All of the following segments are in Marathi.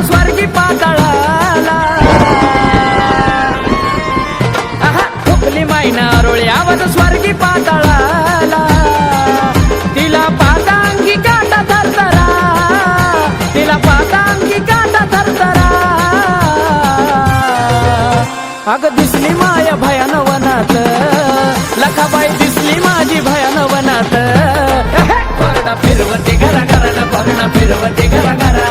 स्वर्गी पाताळाला ठोकली मैना रोळी आवाज स्वर्गी पाताळाला तिला पातांगी काटा थरथरा तिला पातांगी काटा थरथरा अग दिसली माया भयान वनात लखाबाई दिसली माझी भयान वनात परडा फिरवते घरा घरा परडा फिरवते घरा घरा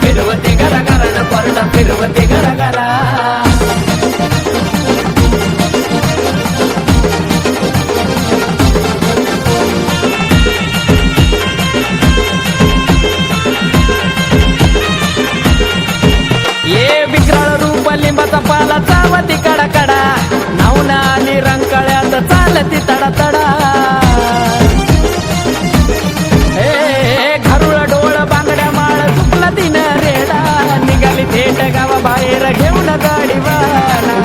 फिरवते घरा घरा परडा फिरवते घरा घरा ये विक्राळ रूप लिंबाचा पाला चावती कडा कडा नावना आणि रंकाळ्यात चालती तडा तडा थेट गावा बाहेर घेऊन गाडी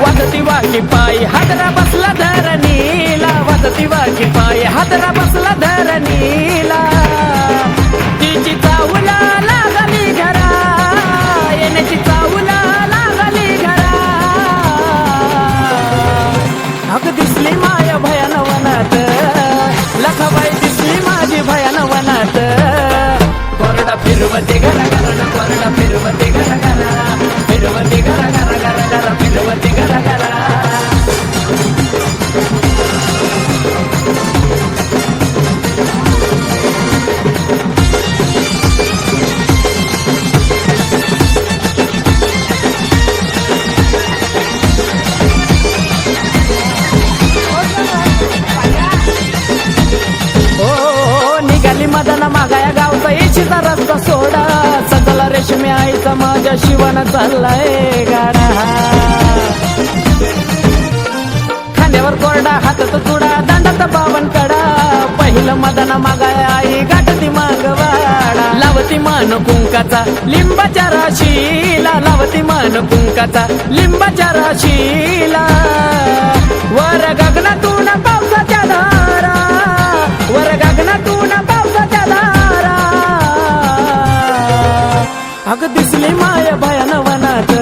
वाजती वाकी पायी हादरा बसला धरणीला वाजती वाकी पायी हादरा बसला धरणीला तिची चावला लागली घरा येण्याची चावला लागली घरा अग दिसली माया भयान वनात लखाबाई दिसली माझी भयान वनात परडा फिरवते घरा घरा परडा फिरवते घरा घरा फिरवते घरा घरा घरा घरा फिरवते घरा घरा निघाली मदना मागाया गावचा इच्छिता रस्ता सोडा सजला रेशमी आईचा माझ्या शिवण चाललाय गाडा खांद्यावर कोरडा हातात चुडा दांडात बावन कडा पहिलं मदना मागाया आई गाठती मागवाडा लावती मान कुंकाचा लिंबाच्या राशीला लावती मान कुंकाचा लिंबाच्या राशीला वर गगनातून पावसाच्या धारा वर गगनातून पावसाच्या धारा अग दिसली माया भयान वनात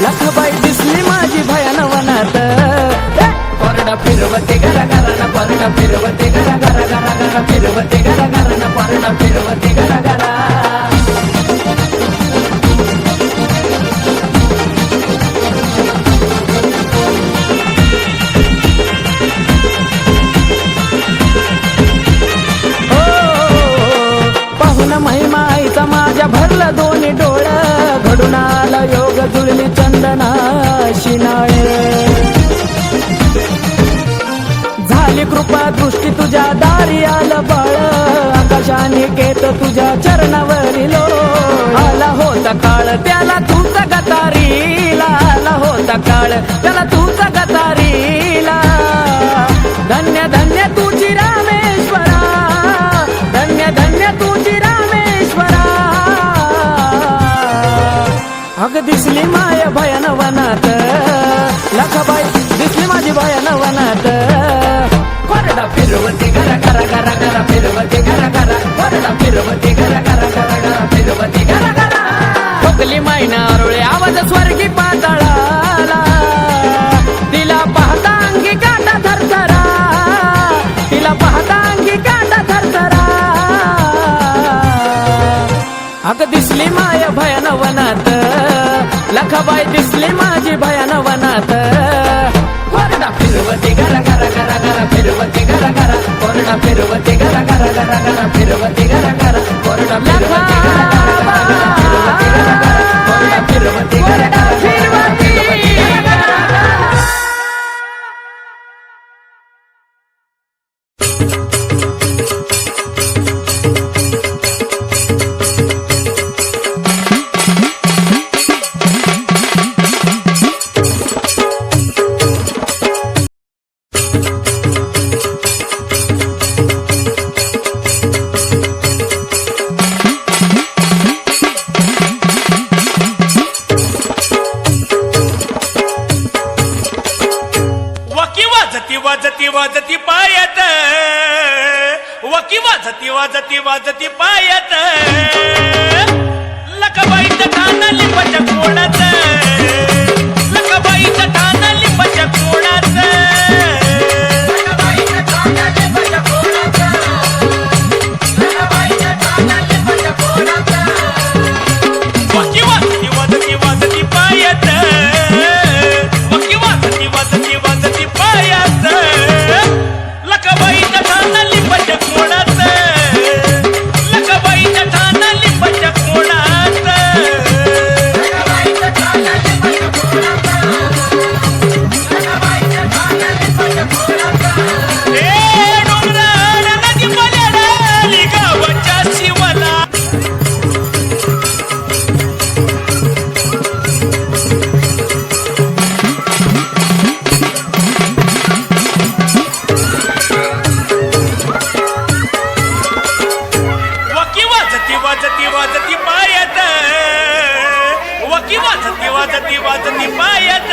लखाबाई दिसली माझी भयान वनात परडा फिरवते घरा घरा परडा फिरवते घरा घरा घरा घरा फिरवते घरा घरा परडा फिरवते घरा घरा महिमा आईचा माझ्या भरलं दोन्ही डोळ घडून आला योग जुळली चंदना शिनाळे झाली कृपा दृष्टी तुझ्या दारी आलं बळ आकाशाने केत तुझ्या चरणावरील आला होता काळ त्याला तूच गतारीला आला होता काळ त्याला तूच गतारीला धन्य धन्य तुझी रामेश्वरा धन्य धन्य तुझी अग दिसली माया भयान वनात लखाबाई दिसली माझी भयान वनात परडा फिरवते घरा घरा घरा घरा फिरवते घरा घरा परडा फिरवते घरा घरा घरा घरा फिरवते घरा घरा ठोकली मैना रोळे आवाज स्वर्गी पाताळाला तिला पाहता अंगी काटा थरथरा तिला पाहता अंगी काटा थरथरा अग दिसली माया भयान वनात लखाबाई दिसली माझी भयान वनात परडा फिरवते घरा घरा घरा घरा फिरवते घरा घरा परडा फिरवते घरा घरा घरा घरा फिरवते घरा घरा परडा फिरवते घरा घरा फिरवते घरा घरा परडा फिरवते घरा घरा फिरवते घरा घरा वाजती वाजती वाजती पायात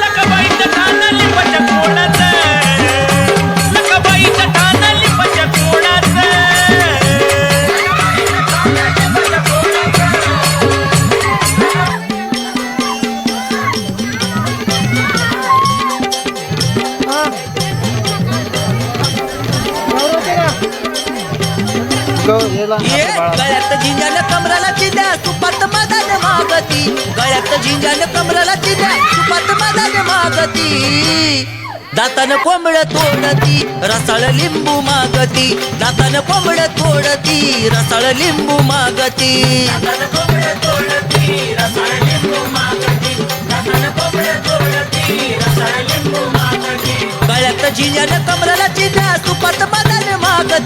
लकाबाईचं ठाण लिंबाच्या कोणात लकाबाईचं ठाण लिंबाच्या कोणात गळ्यात झिंजान कमराला चिद्या सुपात मदान मागती गळ्यात झिंजान कमराला चिद्या सुपात मदान मागती दातान कोंबड तोडती रसाळ लिंबू मागती दातान कोंबड तोडती रसाळ लिंबू मागती गळ्यात झिंजान कमराला चिद्या सुपात मदान मागती